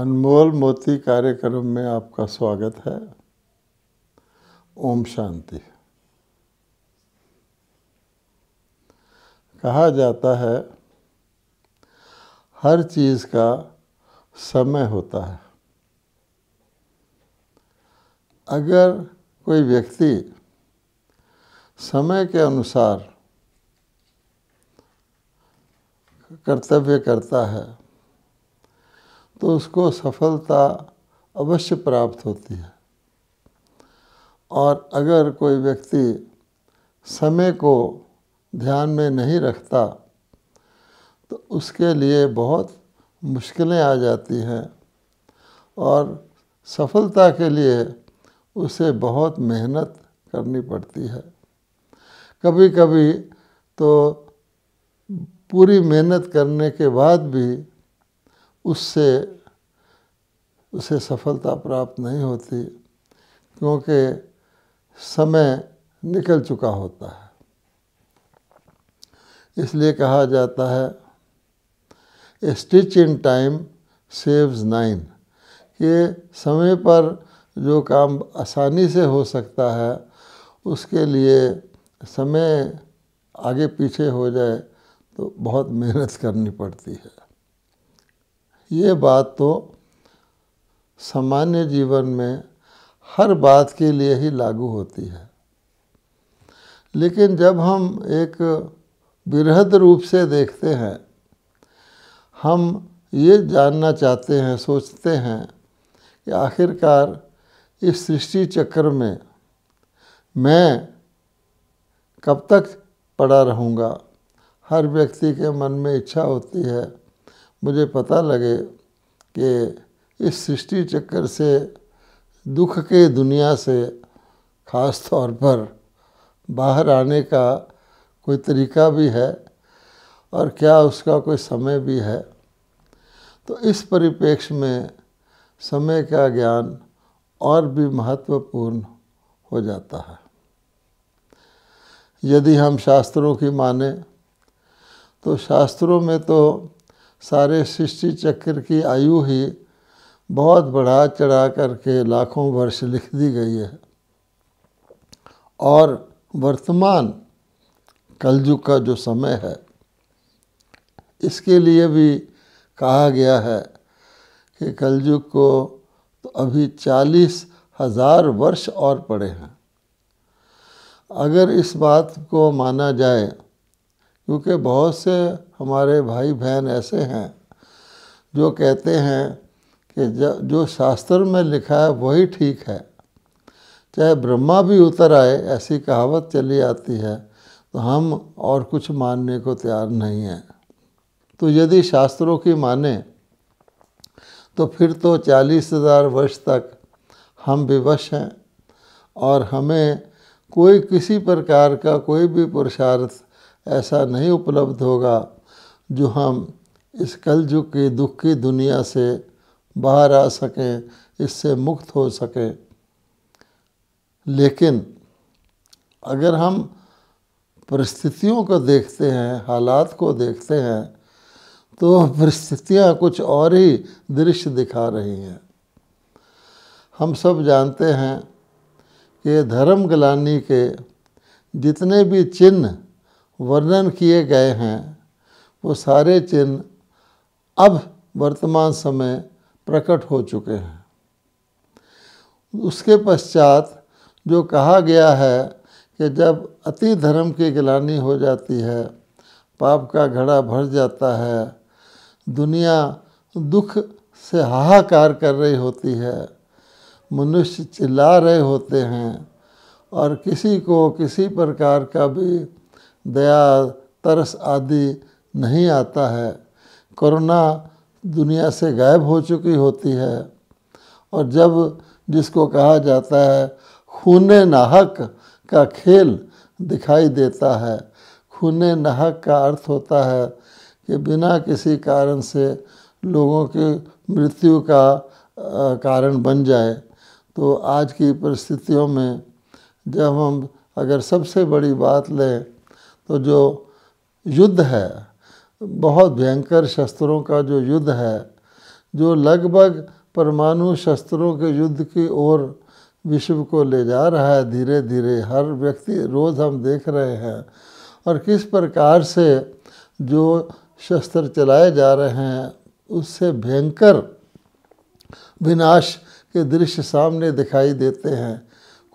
अनमोल मोती कार्यक्रम में आपका स्वागत है। ओम शांति। कहा जाता है हर चीज़ का समय होता है। अगर कोई व्यक्ति समय के अनुसार कर्तव्य करता है तो उसको सफलता अवश्य प्राप्त होती है। और अगर कोई व्यक्ति समय को ध्यान में नहीं रखता तो उसके लिए बहुत मुश्किलें आ जाती हैं और सफलता के लिए उसे बहुत मेहनत करनी पड़ती है। कभी कभी तो पूरी मेहनत करने के बाद भी उसे सफलता प्राप्त नहीं होती, क्योंकि समय निकल चुका होता है। इसलिए कहा जाता है ए stitch in time saves nine, कि समय पर जो काम आसानी से हो सकता है उसके लिए समय आगे पीछे हो जाए तो बहुत मेहनत करनी पड़ती है। ये बात तो सामान्य जीवन में हर बात के लिए ही लागू होती है, लेकिन जब हम एक बृहद रूप से देखते हैं, हम ये जानना चाहते हैं, सोचते हैं कि आखिरकार इस सृष्टि चक्र में मैं कब तक पड़ा रहूँगा। हर व्यक्ति के मन में इच्छा होती है मुझे पता लगे कि इस सृष्टि चक्कर से, दुख के दुनिया से ख़ास तौर पर बाहर आने का कोई तरीका भी है और क्या उसका कोई समय भी है। तो इस परिप्रेक्ष्य में समय का ज्ञान और भी महत्वपूर्ण हो जाता है। यदि हम शास्त्रों की माने तो शास्त्रों में तो सारे सृष्टि चक्र की आयु ही बहुत बढ़ा चढ़ा करके लाखों वर्ष लिख दी गई है। और वर्तमान कलयुग का जो समय है, इसके लिए भी कहा गया है कि कलयुग को तो अभी 40,000 वर्ष और पड़े हैं। अगर इस बात को माना जाए, क्योंकि बहुत से हमारे भाई बहन ऐसे हैं जो कहते हैं कि जो शास्त्र में लिखा है वही ठीक है, चाहे ब्रह्मा भी उतर आए, ऐसी कहावत चली आती है, तो हम और कुछ मानने को तैयार नहीं हैं। तो यदि शास्त्रों की माने तो फिर तो 40,000 वर्ष तक हम विवश हैं और हमें कोई किसी प्रकार का कोई भी पुरुषार्थ ऐसा नहीं उपलब्ध होगा जो हम इस कलयुग की दुख की दुनिया से बाहर आ सकें, इससे मुक्त हो सकें। लेकिन अगर हम परिस्थितियों को देखते हैं, हालात को देखते हैं, तो परिस्थितियाँ कुछ और ही दृश्य दिखा रही हैं। हम सब जानते हैं कि धर्म ग्लानि के जितने भी चिन्ह वर्णन किए गए हैं वो सारे चिन्ह अब वर्तमान समय प्रकट हो चुके हैं। उसके पश्चात जो कहा गया है कि जब अति धर्म की ग्लानि हो जाती है, पाप का घड़ा भर जाता है, दुनिया दुख से हाहाकार कर रही होती है, मनुष्य चिल्ला रहे होते हैं और किसी को किसी प्रकार का भी दया तरस आदि नहीं आता है, करुणा दुनिया से गायब हो चुकी होती है, और जब जिसको कहा जाता है खूने नाहक का खेल दिखाई देता है। खूने नाहक का अर्थ होता है कि बिना किसी कारण से लोगों की मृत्यु का कारण बन जाए। तो आज की परिस्थितियों में जब हम अगर सबसे बड़ी बात लें तो जो युद्ध है, बहुत भयंकर शस्त्रों का जो युद्ध है, जो लगभग परमाणु शस्त्रों के युद्ध की ओर विश्व को ले जा रहा है धीरे धीरे। हर व्यक्ति रोज़ हम देख रहे हैं, और किस प्रकार से जो शस्त्र चलाए जा रहे हैं उससे भयंकर विनाश के दृश्य सामने दिखाई देते हैं।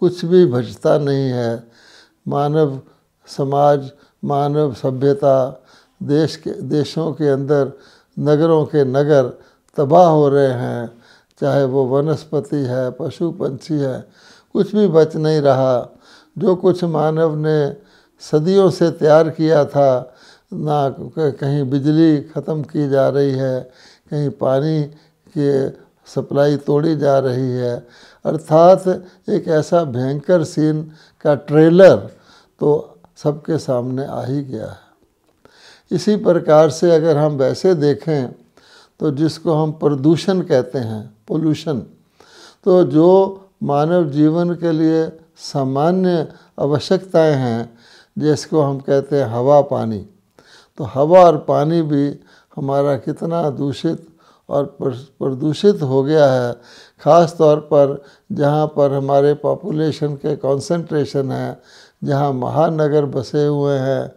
कुछ भी बचता नहीं है। मानव समाज, मानव सभ्यता, देशों के अंदर नगरों के नगर तबाह हो रहे हैं। चाहे वो वनस्पति है, पशु पंछी है, कुछ भी बच नहीं रहा। जो कुछ मानव ने सदियों से तैयार किया था, ना कहीं बिजली ख़त्म की जा रही है, कहीं पानी की सप्लाई तोड़ी जा रही है। अर्थात एक ऐसा भयंकर सीन का ट्रेलर तो सबके सामने आ ही गया है। इसी प्रकार से अगर हम वैसे देखें तो जिसको हम प्रदूषण कहते हैं, पोल्यूशन, तो जो मानव जीवन के लिए सामान्य आवश्यकताएं हैं, जिसको हम कहते हैं हवा पानी, तो हवा और पानी भी हमारा कितना दूषित और प्रदूषित हो गया है। ख़ास तौर पर जहाँ पर हमारे पॉपुलेशन के कंसंट्रेशन है, जहाँ महानगर बसे हुए हैं,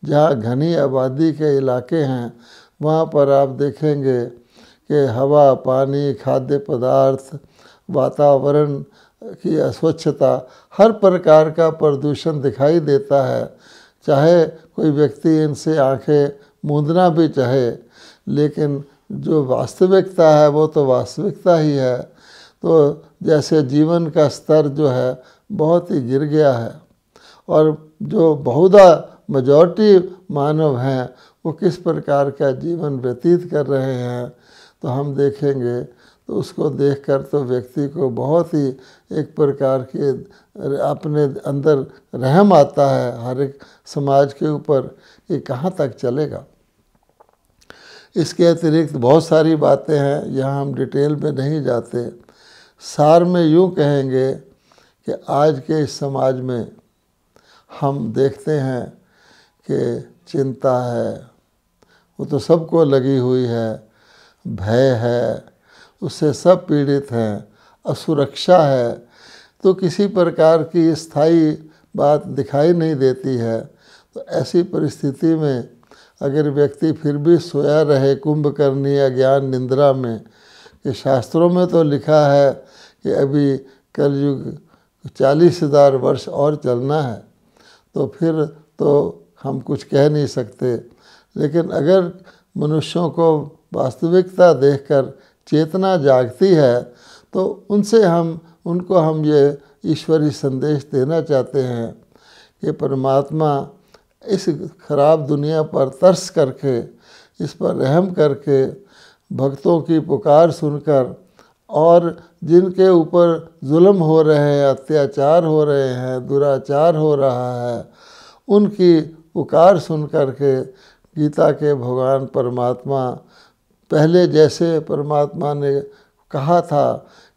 जहाँ घनी आबादी के इलाके हैं, वहाँ पर आप देखेंगे कि हवा, पानी, खाद्य पदार्थ, वातावरण की अस्वच्छता, हर प्रकार का प्रदूषण दिखाई देता है। चाहे कोई व्यक्ति इनसे आंखें मूंदना भी चाहे, लेकिन जो वास्तविकता है वो तो वास्तविकता ही है। तो जैसे जीवन का स्तर जो है बहुत ही गिर गया है, और जो बहुधा मेजॉरिटी मानव हैं वो किस प्रकार का जीवन व्यतीत कर रहे हैं, तो हम देखेंगे तो उसको देखकर तो व्यक्ति को बहुत ही एक प्रकार के अपने अंदर रहम आता है हर एक समाज के ऊपर कि कहाँ तक चलेगा। इसके अतिरिक्त बहुत सारी बातें हैं, यहाँ हम डिटेल में नहीं जाते। सार में यूँ कहेंगे कि आज के इस समाज में हम देखते हैं कि चिंता है, वो तो सबको लगी हुई है, भय है, उससे सब पीड़ित हैं, असुरक्षा है, तो किसी प्रकार की स्थायी बात दिखाई नहीं देती है। तो ऐसी परिस्थिति में अगर व्यक्ति फिर भी सोया रहे कुंभकर्णी या ज्ञान निंद्रा में, कि शास्त्रों में तो लिखा है कि अभी कलयुग 40,000 वर्ष और चलना है, तो फिर तो हम कुछ कह नहीं सकते। लेकिन अगर मनुष्यों को वास्तविकता देखकर चेतना जागती है, तो उनको हम ये ईश्वरीय संदेश देना चाहते हैं कि परमात्मा इस खराब दुनिया पर तरस करके, इस पर रहम करके, भक्तों की पुकार सुनकर, और जिनके ऊपर जुल्म हो रहे हैं, अत्याचार हो रहे हैं, दुराचार हो रहा है, उनकी पुकार सुन करके गीता के भगवान परमात्मा पहले जैसे परमात्मा ने कहा था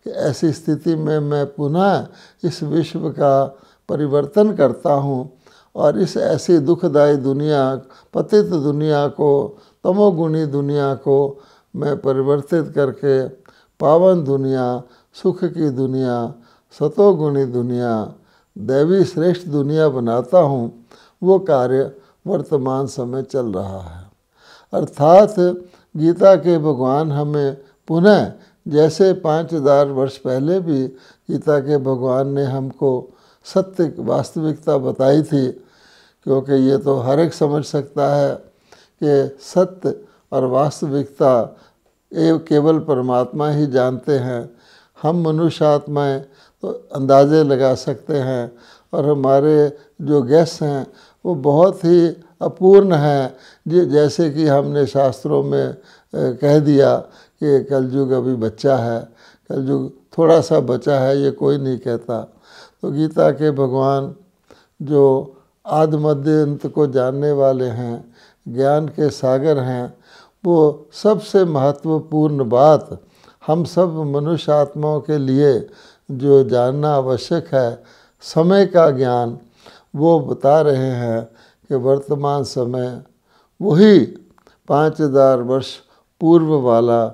कि ऐसी स्थिति में मैं पुनः इस विश्व का परिवर्तन करता हूँ, और इस ऐसी दुखदायी दुनिया, पतित दुनिया को, तमोगुणी दुनिया को मैं परिवर्तित करके पावन दुनिया, सुख की दुनिया, सतोगुणी दुनिया, दैवी श्रेष्ठ दुनिया बनाता हूँ। वो कार्य वर्तमान समय चल रहा है। अर्थात गीता के भगवान हमें पुनः, जैसे 5,000 वर्ष पहले भी गीता के भगवान ने हमको सत्य वास्तविकता बताई थी, क्योंकि ये तो हर एक समझ सकता है कि सत्य और वास्तविकता केवल परमात्मा ही जानते हैं। हम मनुष्य आत्माएँ तो अंदाजे लगा सकते हैं, और हमारे जो गेस हैं वो बहुत ही अपूर्ण हैं। जैसे कि हमने शास्त्रों में कह दिया कि कलयुग अभी बच्चा है, कलयुग थोड़ा सा बचा है, ये कोई नहीं कहता। तो गीता के भगवान जो आदि मध्य अंत को जानने वाले हैं, ज्ञान के सागर हैं, वो सबसे महत्वपूर्ण बात हम सब मनुष्य आत्माओं के लिए जो जानना आवश्यक है, समय का ज्ञान, वो बता रहे हैं कि वर्तमान समय वही 5,000 वर्ष पूर्व वाला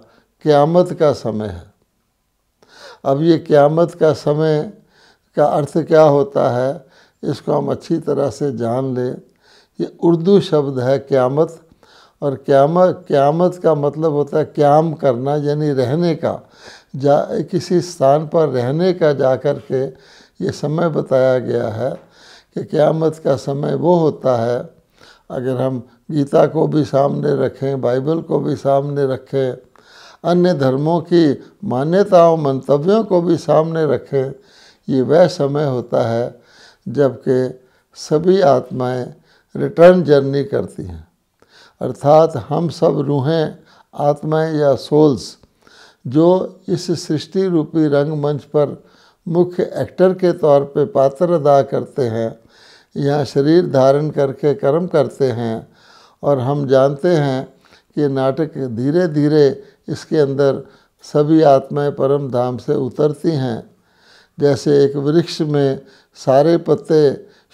क़यामत का समय है। अब ये क़यामत का समय का अर्थ क्या होता है, इसको हम अच्छी तरह से जान लें। ये उर्दू शब्द है क़यामत, और क़यामत का मतलब होता है क़याम करना, यानी रहने का, किसी स्थान पर रहने का जा कर के ये समय बताया गया है कि क़यामत का समय वो होता है। अगर हम गीता को भी सामने रखें, बाइबल को भी सामने रखें, अन्य धर्मों की मान्यताओं मंतव्यों को भी सामने रखें, ये वह समय होता है जबकि सभी आत्माएं रिटर्न जर्नी करती हैं। अर्थात हम सब रूहें, आत्माएं या सोल्स जो इस सृष्टि रूपी रंगमंच पर मुख्य एक्टर के तौर पे पात्र अदा करते हैं, यहाँ शरीर धारण करके कर्म करते हैं। और हम जानते हैं कि नाटक धीरे धीरे इसके अंदर सभी आत्माएं परम धाम से उतरती हैं। जैसे एक वृक्ष में सारे पत्ते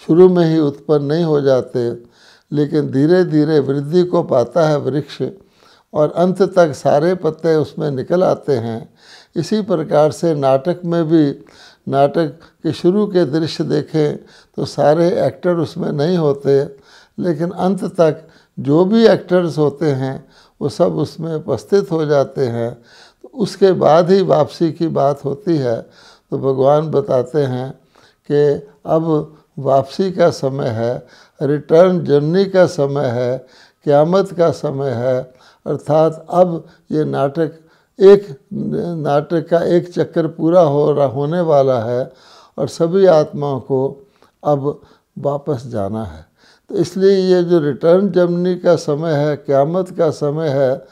शुरू में ही उत्पन्न नहीं हो जाते, लेकिन धीरे धीरे वृद्धि को पाता है वृक्ष और अंत तक सारे पत्ते उसमें निकल आते हैं। इसी प्रकार से नाटक में भी, नाटक के शुरू के दृश्य देखें तो सारे एक्टर उसमें नहीं होते, लेकिन अंत तक जो भी एक्टर्स होते हैं वो सब उसमें उपस्थित हो जाते हैं। तो उसके बाद ही वापसी की बात होती है। तो भगवान बताते हैं कि अब वापसी का समय है, रिटर्न जर्नी का समय है, क़यामत का समय है। अर्थात अब ये नाटक का एक चक्कर पूरा होने वाला है और सभी आत्माओं को अब वापस जाना है। तो इसलिए ये जो रिटर्न जर्नी का समय है, क़यामत का समय है,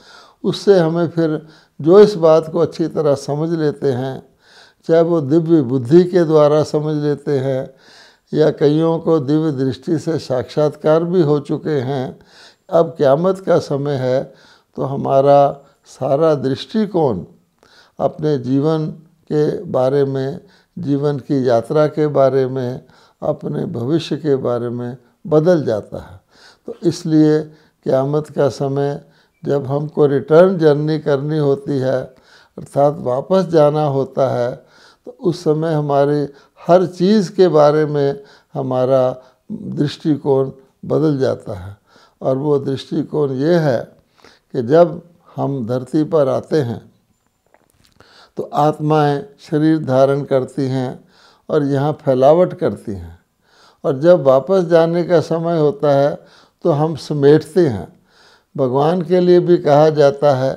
उससे हमें फिर जो इस बात को अच्छी तरह समझ लेते हैं, चाहे वो दिव्य बुद्धि के द्वारा समझ लेते हैं या कईयों को दिव्य दृष्टि से साक्षात्कार भी हो चुके हैं, अब क़यामत का समय है, तो हमारा सारा दृष्टिकोण अपने जीवन के बारे में, जीवन की यात्रा के बारे में, अपने भविष्य के बारे में बदल जाता है। तो इसलिए क़यामत का समय जब हमको रिटर्न जर्नी करनी होती है, अर्थात वापस जाना होता है, तो उस समय हमारी हर चीज़ के बारे में हमारा दृष्टिकोण बदल जाता है। और वो दृष्टिकोण ये है कि जब हम धरती पर आते हैं तो आत्माएं शरीर धारण करती हैं और यहाँ फैलावट करती हैं, और जब वापस जाने का समय होता है तो हम समेटते हैं। भगवान के लिए भी कहा जाता है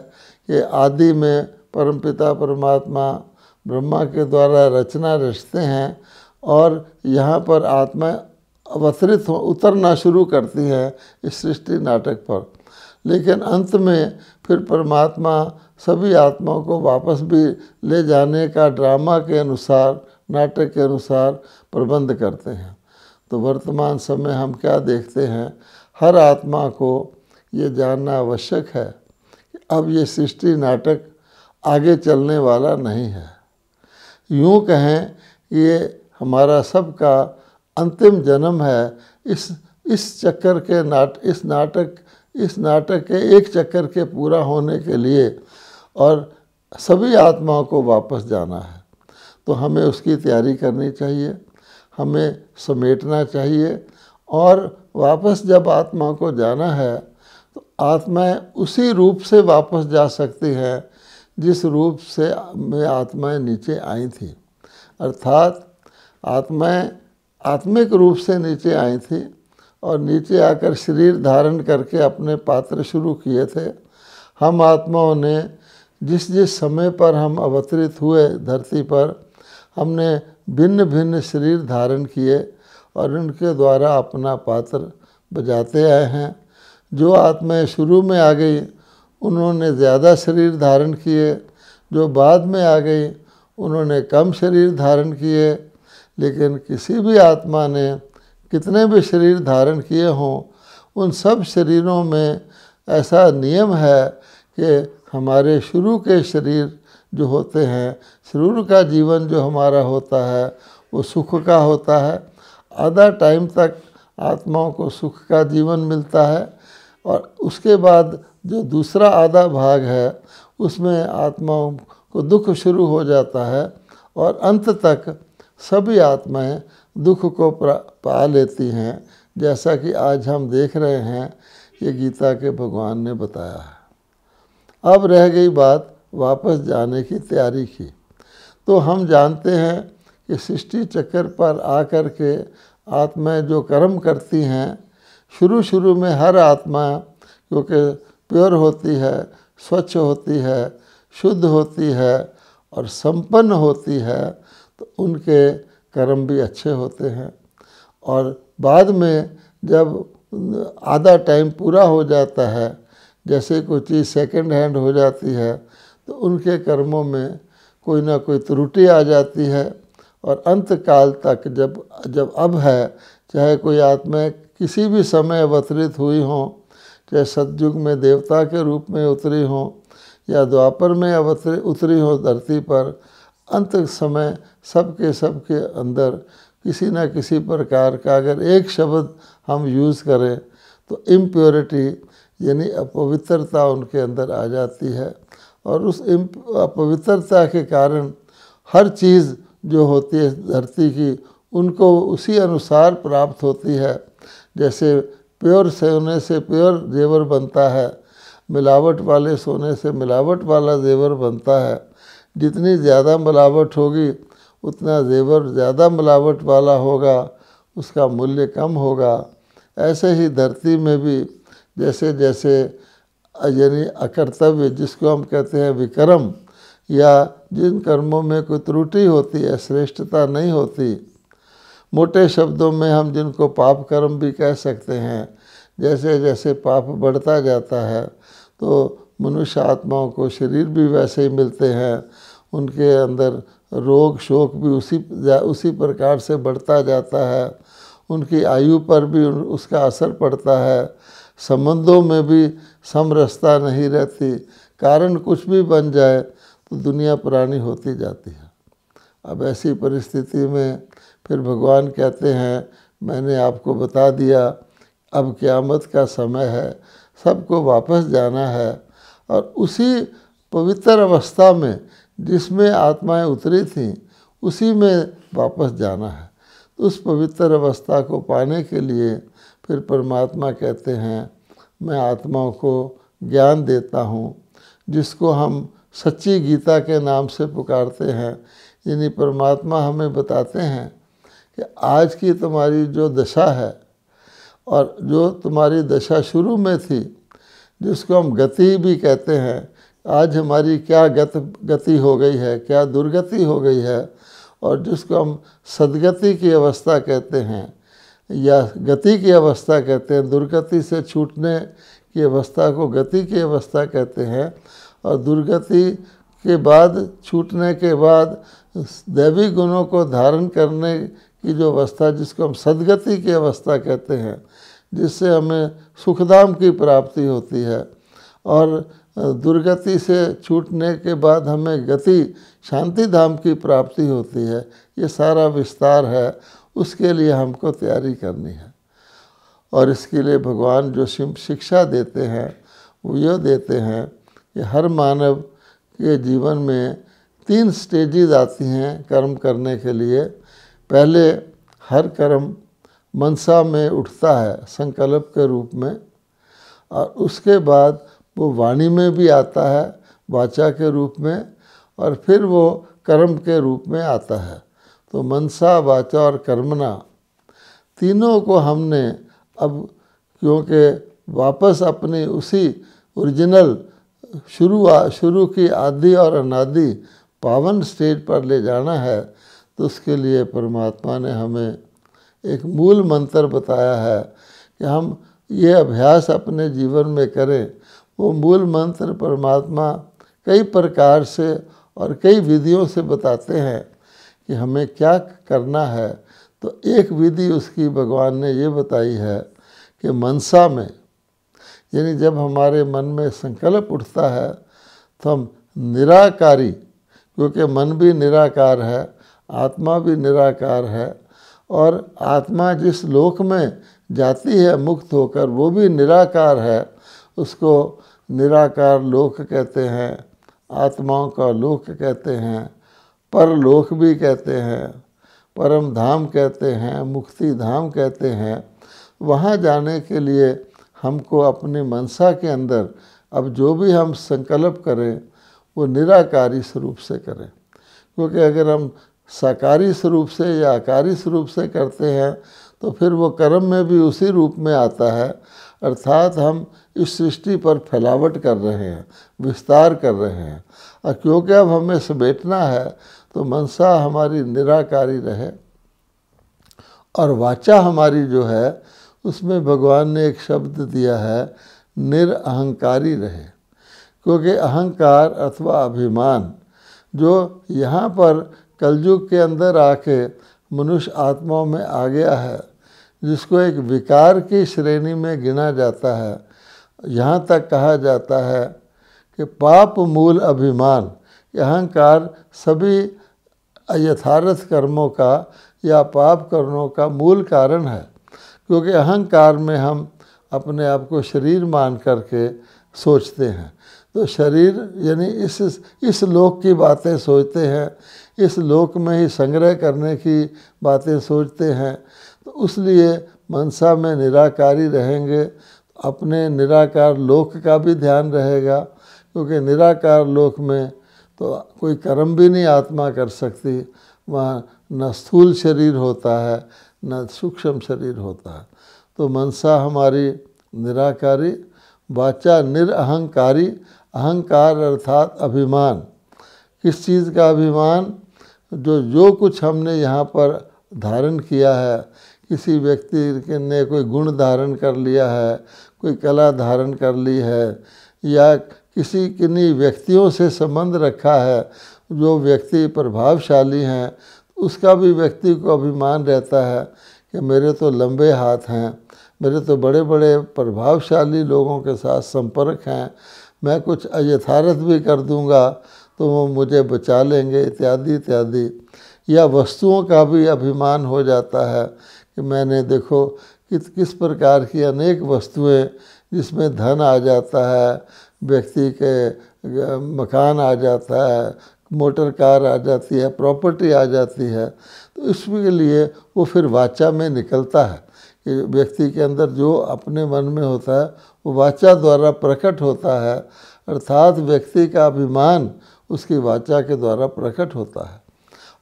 कि आदि में परमपिता परमात्मा ब्रह्मा के द्वारा रचना रचते हैं और यहाँ पर आत्माएं अवतरित उतरना शुरू करती हैं इस सृष्टि नाटक पर। लेकिन अंत में फिर परमात्मा सभी आत्माओं को वापस भी ले जाने का ड्रामा के अनुसार, नाटक के अनुसार प्रबंध करते हैं। तो वर्तमान समय हम क्या देखते हैं, हर आत्मा को ये जानना आवश्यक है कि अब ये सृष्टि नाटक आगे चलने वाला नहीं है। यूँ कहें ये हमारा सबका अंतिम जन्म है। इस चक्कर के इस नाटक के एक चक्कर के पूरा होने के लिए, और सभी आत्माओं को वापस जाना है। तो हमें उसकी तैयारी करनी चाहिए, हमें समेटना चाहिए, और वापस जब आत्मा को जाना है तो आत्माएं उसी रूप से वापस जा सकती हैं जिस रूप से में आत्माएं नीचे आई थी। अर्थात आत्माएं आत्मिक रूप से नीचे आई थी और नीचे आकर शरीर धारण करके अपने पात्र शुरू किए थे। हम आत्माओं ने जिस जिस समय पर हम अवतरित हुए धरती पर, हमने भिन्न भिन्न शरीर धारण किए और उनके द्वारा अपना पात्र बजाते आए हैं। जो आत्माएं शुरू में आ गई उन्होंने ज़्यादा शरीर धारण किए, जो बाद में आ गई उन्होंने कम शरीर धारण किए। लेकिन किसी भी आत्मा ने कितने भी शरीर धारण किए हों, उन सब शरीरों में ऐसा नियम है कि हमारे शुरू के शरीर जो होते हैं, शुरू का जीवन जो हमारा होता है वो सुख का होता है। आधा टाइम तक आत्माओं को सुख का जीवन मिलता है और उसके बाद जो दूसरा आधा भाग है उसमें आत्माओं को दुख शुरू हो जाता है। और अंत तक सभी आत्माएं दुख को पा लेती हैं, जैसा कि आज हम देख रहे हैं, ये गीता के भगवान ने बताया है। अब रह गई बात वापस जाने की तैयारी की। तो हम जानते हैं कि सृष्टि चक्र पर आकर के आत्माएं जो कर्म करती हैं, शुरू में हर आत्मा क्योंकि प्योर होती है, स्वच्छ होती है, शुद्ध होती है और संपन्न होती है, तो उनके कर्म भी अच्छे होते हैं। और बाद में जब आधा टाइम पूरा हो जाता है, जैसे कोई चीज़ सेकंड हैंड हो जाती है, तो उनके कर्मों में कोई ना कोई त्रुटि आ जाती है। और अंत काल तक जब अब है, चाहे कोई आत्मा किसी भी समय अवतरित हुई हों, चाहे सतयुग में देवता के रूप में उतरी हों या द्वापर में उतरी हो धरती पर, अंत समय सबके अंदर किसी न किसी प्रकार का अगर एक शब्द हम यूज़ करें तो इम्प्योरिटी यानी अपवित्रता उनके अंदर आ जाती है। और उस अपवित्रता के कारण हर चीज़ जो होती है धरती की, उनको उसी अनुसार प्राप्त होती है। जैसे प्योर सोने से प्योर जेवर बनता है, मिलावट वाले सोने से मिलावट वाला जेवर बनता है। जितनी ज़्यादा मिलावट होगी उतना जेवर ज़्यादा मिलावट वाला होगा, उसका मूल्य कम होगा। ऐसे ही धरती में भी जैसे जैसे यानी अकर्तव्य, जिसको हम कहते हैं विक्रम, या जिन कर्मों में कोई त्रुटि होती है, श्रेष्ठता नहीं होती, मोटे शब्दों में हम जिनको पाप कर्म भी कह सकते हैं, जैसे जैसे पाप बढ़ता जाता है तो मनुष्य आत्माओं को शरीर भी वैसे ही मिलते हैं, उनके अंदर रोग शोक भी उसी प्रकार से बढ़ता जाता है, उनकी आयु पर भी उसका असर पड़ता है, संबंधों में भी समरसता नहीं रहती, कारण कुछ भी बन जाए तो दुनिया पुरानी होती जाती है। अब ऐसी परिस्थिति में फिर भगवान कहते हैं, मैंने आपको बता दिया, अब क़यामत का समय है, सबको वापस जाना है और उसी पवित्र अवस्था में जिसमें आत्माएं उतरी थीं उसी में वापस जाना है। तो उस पवित्र अवस्था को पाने के लिए फिर परमात्मा कहते हैं, मैं आत्माओं को ज्ञान देता हूँ, जिसको हम सच्ची गीता के नाम से पुकारते हैं। यानी परमात्मा हमें बताते हैं कि आज की तुम्हारी जो दशा है और जो तुम्हारी दशा शुरू में थी, जिसको हम गति भी कहते हैं, आज हमारी क्या गति हो गई है, क्या दुर्गति हो गई है, और जिसको हम सद्गति की अवस्था कहते हैं या गति की अवस्था कहते हैं। दुर्गति से छूटने की अवस्था को गति की अवस्था कहते हैं, और दुर्गति के बाद, छूटने के बाद दैवी गुणों को धारण करने की जो अवस्था, जिसको हम सद्गति की अवस्था कहते हैं, जिससे हमें सुखधाम की प्राप्ति होती है। और दुर्गति से छूटने के बाद हमें गति शांति धाम की प्राप्ति होती है। ये सारा विस्तार है, उसके लिए हमको तैयारी करनी है। और इसके लिए भगवान जो शिक्षा देते हैं वो ये देते हैं कि हर मानव के जीवन में 3 स्टेजेस आती हैं कर्म करने के लिए। पहले हर कर्म मनसा में उठता है संकल्प के रूप में, और उसके बाद वो वाणी में भी आता है वाचा के रूप में, और फिर वो कर्म के रूप में आता है। तो मनसा, वाचा और कर्मणा तीनों को हमने अब, क्योंकि वापस अपनी उसी ओरिजिनल शुरू की आदि और अनादि पावन स्टेज पर ले जाना है, तो उसके लिए परमात्मा ने हमें एक मूल मंत्र बताया है कि हम ये अभ्यास अपने जीवन में करें। वो मूल मंत्र परमात्मा कई प्रकार से और कई विधियों से बताते हैं कि हमें क्या करना है। तो एक विधि उसकी भगवान ने ये बताई है कि मनसा में, यानी जब हमारे मन में संकल्प उठता है तो हम निराकारी, क्योंकि मन भी निराकार है, आत्मा भी निराकार है, और आत्मा जिस लोक में जाती है मुक्त होकर वो भी निराकार है, उसको निराकार लोक कहते हैं, आत्माओं का लोक कहते हैं। परलोक भी कहते हैं, परम धाम कहते हैं, मुक्ति धाम कहते हैं। वहाँ जाने के लिए हमको अपनी मनसा के अंदर अब जो भी हम संकल्प करें वो निराकारी स्वरूप से करें, क्योंकि अगर हम साकारी स्वरूप से या आकारी स्वरूप से करते हैं तो फिर वो कर्म में भी उसी रूप में आता है, अर्थात हम इस सृष्टि पर फैलावट कर रहे हैं, विस्तार कर रहे हैं। और क्योंकि अब हमें समेटना है तो मनसा हमारी निराकारी रहे। और वाचा हमारी जो है उसमें भगवान ने एक शब्द दिया है, निरअहंकारी रहे, क्योंकि अहंकार अथवा अभिमान जो यहाँ पर कलयुग के अंदर आके मनुष्य आत्माओं में आ गया है, जिसको एक विकार की श्रेणी में गिना जाता है। यहाँ तक कहा जाता है कि पाप मूल अभिमान, अहंकार सभी यथार्थ कर्मों का या पाप कर्मों का मूल कारण है, क्योंकि अहंकार में हम अपने आप को शरीर मान करके सोचते हैं। तो शरीर यानी इस लोक की बातें सोचते हैं, इस लोक में ही संग्रह करने की बातें सोचते हैं। तो इसलिए मनसा में निराकारी रहेंगे, अपने निराकार लोक का भी ध्यान रहेगा, क्योंकि निराकार लोक में तो कोई कर्म भी नहीं आत्मा कर सकती। वहाँ न स्थूल शरीर होता है न सूक्ष्म शरीर होता है। तो मनसा हमारी निराकारी, वाचा निरअहंकारी, अहंकार अर्थात अभिमान। किस चीज़ का अभिमान? जो कुछ हमने यहाँ पर धारण किया है, किसी व्यक्ति ने कोई गुण धारण कर लिया है, कोई कला धारण कर ली है, या किसी किन्हीं व्यक्तियों से संबंध रखा है जो व्यक्ति प्रभावशाली हैं, उसका भी व्यक्ति को अभिमान रहता है कि मेरे तो लंबे हाथ हैं, मेरे तो बड़े बड़े प्रभावशाली लोगों के साथ संपर्क हैं, मैं कुछ अयथार्थ भी कर दूंगा तो वो मुझे बचा लेंगे, इत्यादि इत्यादि। या वस्तुओं का भी अभिमान हो जाता है कि मैंने देखो किस प्रकार की अनेक वस्तुएं, जिसमें धन आ जाता है, व्यक्ति के मकान आ जाता है, मोटर कार आ जाती है, प्रॉपर्टी आ जाती है। तो इसके लिए वो फिर वाचा में निकलता है कि व्यक्ति के अंदर जो अपने मन में होता है वो वाचा द्वारा प्रकट होता है, अर्थात व्यक्ति का अभिमान उसकी वाचा के द्वारा प्रकट होता है।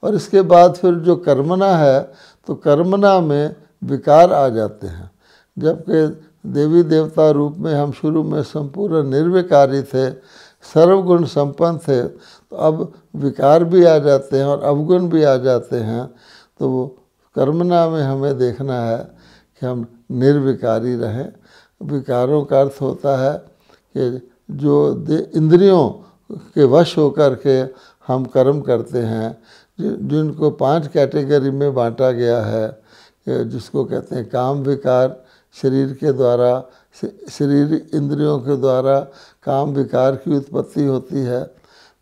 और इसके बाद फिर जो कर्मणा है, तो कर्मणा में विकार आ जाते हैं। जबकि देवी देवता रूप में हम शुरू में संपूर्ण निर्विकारी थे, सर्वगुण संपन्न थे, तो अब विकार भी आ जाते हैं और अवगुण भी आ जाते हैं। तो वो कर्मणा में हमें देखना है कि हम निर्विकारी रहें। विकारों का अर्थ होता है कि जो इंद्रियों के वश होकर के हम कर्म करते हैं, जिनको 5 कैटेगरी में बांटा गया है, जिसको कहते हैं काम विकार, शरीर के द्वारा, शरीर इंद्रियों के द्वारा काम विकार की उत्पत्ति होती है।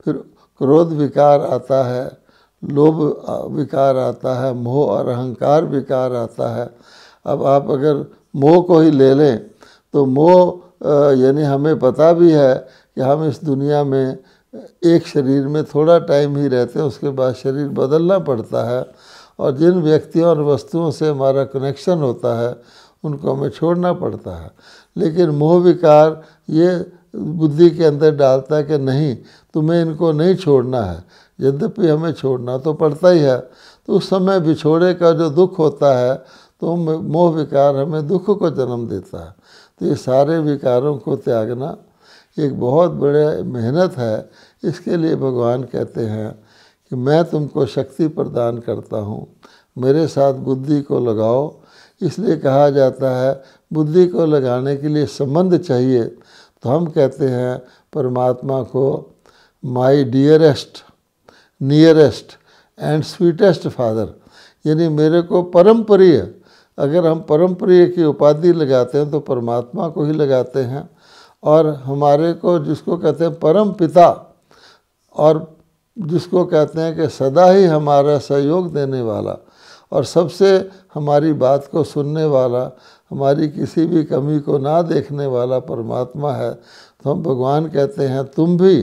फिर क्रोध विकार आता है, लोभ विकार आता है, मोह और अहंकार विकार आता है। अब आप अगर मोह को ही ले लें तो मोह यानी हमें पता भी है कि हम इस दुनिया में एक शरीर में थोड़ा टाइम ही रहते हैं, उसके बाद शरीर बदलना पड़ता है, और जिन व्यक्तियों और वस्तुओं से हमारा कनेक्शन होता है उनको हमें छोड़ना पड़ता है। लेकिन मोह विकार ये बुद्धि के अंदर डालता है कि नहीं, तुम्हें इनको नहीं छोड़ना है, यद्यपि हमें छोड़ना तो पड़ता ही है। तो उस समय बिछोड़े का जो दुख होता है, तो मोह विकार हमें दुख को जन्म देता है। तो ये सारे विकारों को त्यागना एक बहुत बड़े मेहनत है। इसके लिए भगवान कहते हैं कि मैं तुमको शक्ति प्रदान करता हूँ, मेरे साथ बुद्धि को लगाओ। इसलिए कहा जाता है बुद्धि को लगाने के लिए संबंध चाहिए। तो हम कहते हैं परमात्मा को माई dearest, nearest and sweetest father, यानी मेरे को परम प्रिय। अगर हम परम प्रिय की उपाधि लगाते हैं तो परमात्मा को ही लगाते हैं। और हमारे को जिसको कहते हैं परम पिता, और जिसको कहते हैं कि सदा ही हमारा सहयोग देने वाला और सबसे हमारी बात को सुनने वाला, हमारी किसी भी कमी को ना देखने वाला परमात्मा है। तो हम भगवान कहते हैं तुम भी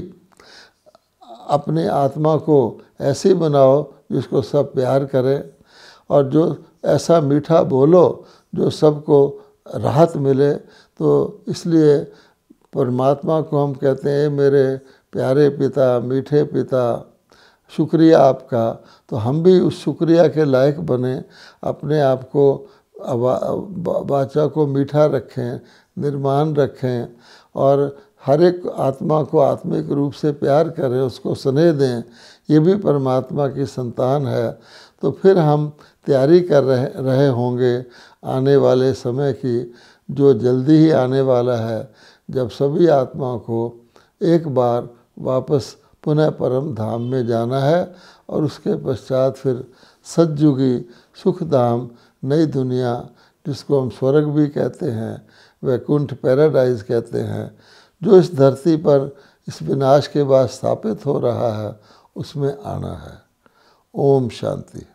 अपनी आत्मा को ऐसी बनाओ जिसको सब प्यार करें, और जो ऐसा मीठा बोलो जो सबको राहत मिले। तो इसलिए परमात्मा को हम कहते हैं, मेरे प्यारे पिता, मीठे पिता, शुक्रिया आपका। तो हम भी उस शुक्रिया के लायक बने, अपने आप को वाचा को मीठा रखें, निर्माण रखें, और हर एक आत्मा को आत्मिक रूप से प्यार करें, उसको स्नेह दें। ये भी परमात्मा की संतान है। तो फिर हम तैयारी कर रहे होंगे आने वाले समय की, जो जल्दी ही आने वाला है, जब सभी आत्मा को एक बार वापस पुनः परम धाम में जाना है, और उसके पश्चात फिर सतयुगी सुखधाम, नई दुनिया, जिसको हम स्वर्ग भी कहते हैं, वैकुंठ पैराडाइज कहते हैं, जो इस धरती पर इस विनाश के बाद स्थापित हो रहा है, उसमें आना है। ओम शांति।